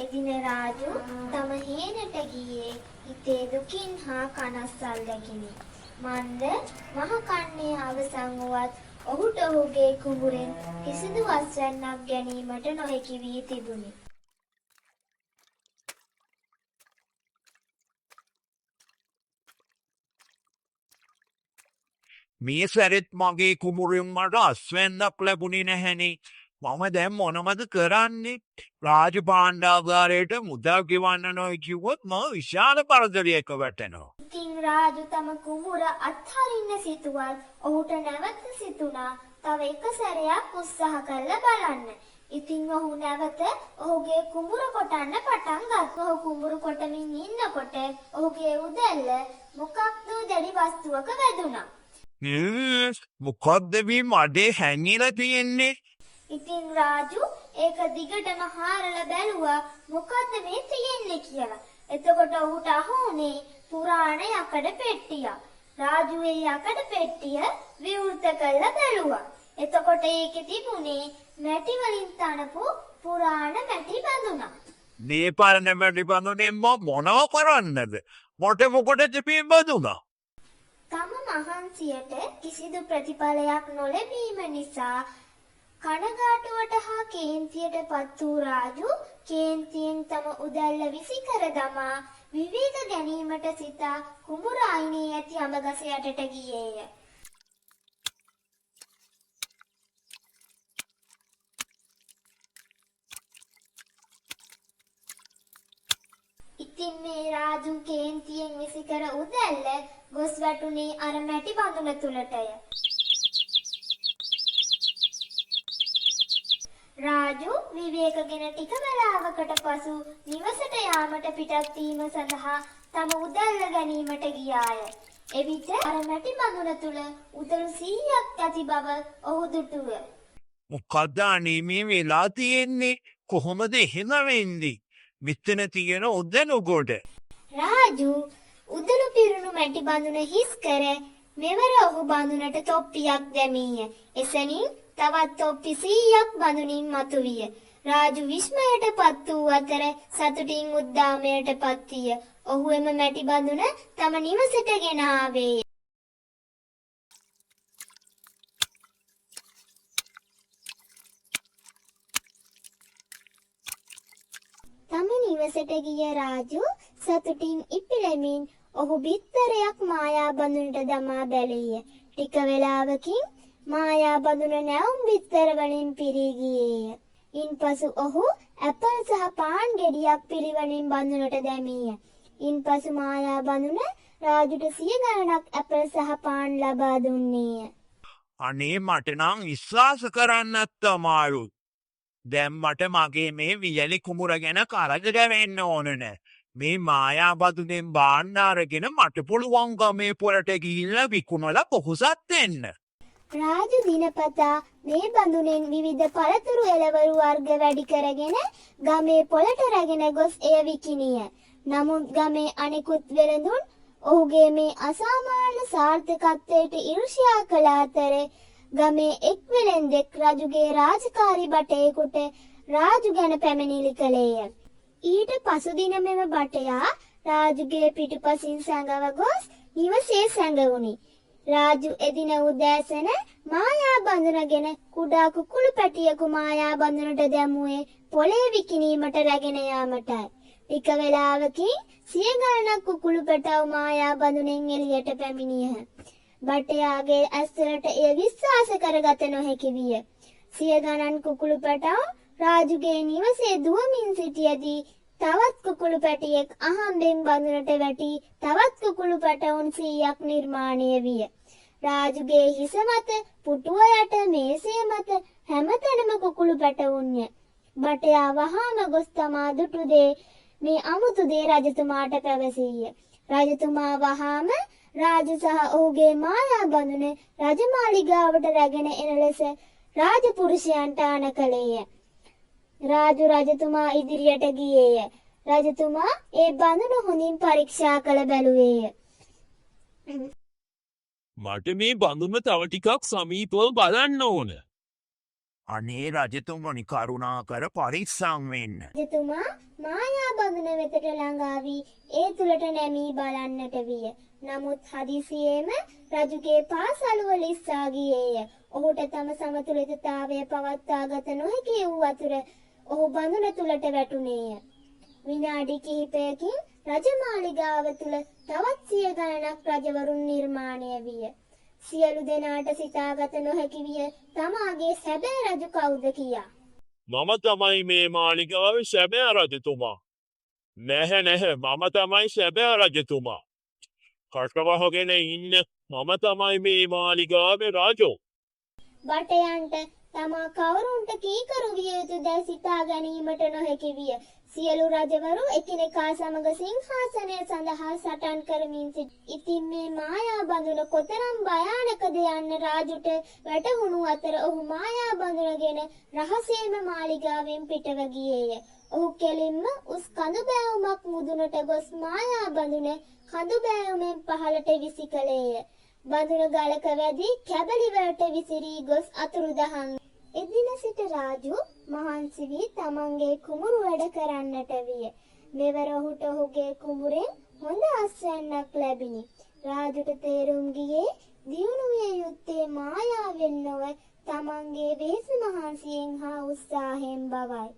එදින රාජු තම හේනට ගියේ හිතේ දුකින් හා කනස්සල්ලකිනි. මන්ද මහ කන්නේ අවසන් වුවත් ඔහුට ඔහුගේ කුඹුරෙන් කිසිදු වස්වැන්නක් ගැනීමට නොහැකි වී තිබුණි. මේ සැරෙත් මගේ කුඹුරෙන් මට අස්වැන්නක් ලැබුණේ නැහැනේ. මම දැන් මොනවද කරන්නේ? රාජපාණ්ඩාගාරයට මුදල් ගෙවන්න නොයි කිව්වොත් මම විශාල පරදරයක වැටෙනවා. ඉතින් රාජු තම කුඹුර අත්හරින්න සිතුවත් ඔහුට නැවත සිතුණා තව එක සැරයක් උත්සාහ කරලා බලන්න. ඉතින් ඔහු නැවත ඔහුගේ කුඹුර කොටන්න පටන් ගත්තා. ඔහු කුඹුර කොටමින් ඉන්නකොට ඔහුගේ උදැල්ල මොකක්ද දැඩි වස්තුවක වැදුණා. මොකද්ද මේ මඩේ හැංගිලා තියෙන්නේ? ඉතින් රාජු ඒක දිගටම හාරලා බැලුවා මොකද්ද මේ තියෙන්නේ කියලා. එතකොට ඔහුට අහුනේ පුරාණ යකඩ පෙට්ටියක්. රාජු ඒ යකඩ පෙට්ටිය විවෘත කරලා බැලුවා. එතකොට ඒකේ තිබුණේ මැටි වලින් තනපු පුරාණ මැටි බඳුනක්. මේ පරණ මැටි බඳුනේ මොනව කරන්නද? මට මොකටද මේ බඳුනා? තම මහන්සියට කිසිදු ප්‍රතිඵලයක් නොලැබීම නිසා කනගාටුවට හා කේන්තියට පත් වූ රාජු කේන්තියෙන් තම උදැල්ල විසිකර දමා විවේක ගැනීමට සිතා කුඹුර අයිනේ ඇති අඹගස යටට ගියේය. ඉතින් මේ රාජු කේන්තියෙන් විසිකර උදැල්ල ගොස් වැටුනේ අර මැටි බඳුන තුලටය. රාජු විවේකගෙන ටික වේලාවකට පසු නිවසට යාමට පිටත් වීම සඳහා තම උදැල්ල ගැනීමට ගියාය. එවිට අර මැටි බඳුන තුල උදළු 100ක් ඇති බව ඔහු දුටුව. මොකද්ද අනේ මේ වෙලා තියෙන්නේ? කොහොමද එහෙම වෙන්නේ? මෙතන තියෙන උදැලු ගොඩ. රාජු උදළු පිරුණු මැටි බඳුන හිස් කර මෙවර ඔහු බඳුනට තොප්පියක් දැමීය. එසැනින් තවත් තොප්පි 100ක් බඳුනින් මතුවිය. රාජු විස්මයට පත් වූ අතර සතුටින් උද්දාමයට පත් විය. ඔහු එම මැටි බඳුන තම නිවසට ගෙන ආවේය. තම නිවසට ගිය රාජු සතුටින් ඉපිලෙමින් ඔහු බිත්තරයක් මායා බඳුනට දමා බැලීය. ටික වේලාවකින් මායා බඳුන නැවුම් බිත්තර වලින් පිරී ගියේය. ඉන්පසු ඔහු ඇපල් සහ පාන් ගෙඩියක් පිළිවෙලින් බඳුනට දැමීය. ඉන්පසු මායා බඳුන රාජුට 100 ගණනක් ඇපල් සහ පාන් ලබා දුන්නේය. අනේ මට නම් විශ්වාස කරන්නත් අමාරුයි. දැන් මට මගේ මේ වියලි කුඹුර ගැන කරදර වෙන්න ඕන නෑ. මේ මායා බඳුනෙන් බාන්න අරගෙන මට පුළුවන් ගමේ පොළට ගිහිල්ලා විකුණලා පොහොසත් වෙන්න. රාජු දිනපතා මේ බඳුනෙන් විවිධ පළතුරු එළවලු වර්ග වැඩි කරගෙන ගමේ පොළට රැගෙන ගොස් එය විකිණිය. නමුත් ගමේ අනෙකුත් වෙළඳුන් ඔහුගේ මේ අසාමාන්‍ය සාර්ථකත්වයට ඊර්ෂ්‍යා කළ අතර ගමේ එක් වෙළෙන්දෙක් රජුගේ රාජකාරී බටයෙකුට රාජු ගැන පැමිණිලි කළේය. ඊට පසු දින මෙම බටයා රාජුගේ පිටුපසින් සැඟව ගොස් නිවසේ සැඟවුණි. රාජු එදින උදෑසන මායා බඳුනගෙන කුඩා කුකුළු පැටියෙකු මායා බඳුනට දැමුවේ පොළේ විකිණීමට රැගෙන යාමටයි. ටික වේලාවකින් 100 ගණනක් කුකුළු පැටව මායා බඳුනෙන් එළියට පැමිණියහ. බටයාගේ ඇස්වලට එය විශ්වාස කරගත නොහැකි විය. 100 ගණන් කුකුළු පැටව රාජුගේ නිවසේ දුවමින් සිටියදී තවත් කුකුළු පැටියෙක් අහම්බෙන් බඳුනට වැටි තවත් කුකුළු පැටවුන් 100ක් නිර්මාණය විය. රාජුගේ හිස මත, පුටුව යට, මේසය මත හැමතැනම කුකුළු පැටවුන්ය. බටයා වහාම ගොස් තමා දුටු දේ මේ අමුතු දේ රජතුමාට පැවසීය. රජතුමා වහාම රාජු සහ ඔහුගේ මායා බඳුන රජමාලිගාවට රැගෙන එන ලෙස රාජපුරුෂයන්ට ආන කළේය. රාජු රජතුමා ඉදිරියට ගියේය. රජතුමා ඒ බඳුන හොඳින් පරීක්ෂා කළ බැලුවේය. මට මේ බඳුම තව ටිකක් සමීපව බලන්න ඕන. අනේ රජතුමනි කරුණාකර පරිස්සම් වෙන්න. රජතුමා මායා බඳුන වෙතට ළඟා වී ඒ තුලට නැමී බලන්නට විය. නමුත් හදිසියේම රජුගේ පාසලුව ලිස්සා ගියේය. ඔහුට තම සමතුලිතතාවය පවත්වා ගත නොහැකි වූ අතුර ඔහු බඳුන තුලට වැටුණේය. විනාඩි කිහිපයකින් රජමාලිගාව තුල තවත් සිය ගණනක් රජවරුන් නිර්මාණය විය. සියලු දෙනාට සිතාගත නොහැකි විය තමාගේ සැබෑ රජු කවුද කියා. මම තමයි මේ මාලිගාවේ සැබෑ රජතුමා. නැහැ මම තමයි සැබෑ රජතුමා. කටවහගෙන ඉන්න මම තමයි මේ මාලිගාවේ රජු. බටයන්ට තමා කවුරුන්ට කීකරු විය යුතුදැයි සිතා ගැනීමට නොහැකි විය. සියලු රජවරු එකිනෙකා සමග සිංහාසනය සඳහා සටන් කරමින් ඉතින් මේ මායා බඳුන කොතරම් භයානකද යන්න රාජුට වැටහුණු අතර ඔහු මායා බඳුනගෙන රහසේම මාලිගාවෙන් පිටව ගියේය. ඔහු කෙලින්ම උස් කඳු බෑවුමක් මුදුනට ගොස් මායා බඳුන කඳු බෑවුමෙන් පහළට විසි කළේය. බඳුන ගලක වැදී කැබලි වලට විසිරී ගොස් අතුරුදහන්. එදින සිට රාජු මහන්සි වී තමන්ගේ කුඹුරු වැඩ කරන්නට විය. මෙවර ඔහුට ඔහුගේ කුඹුරෙන් හොඳ අස්වැන්නක් ලැබිනි. රාජුට තේරුම් ගියේ දියුණු විය යුත්තේ මායාවෙන් නොව තමන්ගේ වෙහෙස මහන්සියෙන් හා උත්සාහයෙන් බවයි.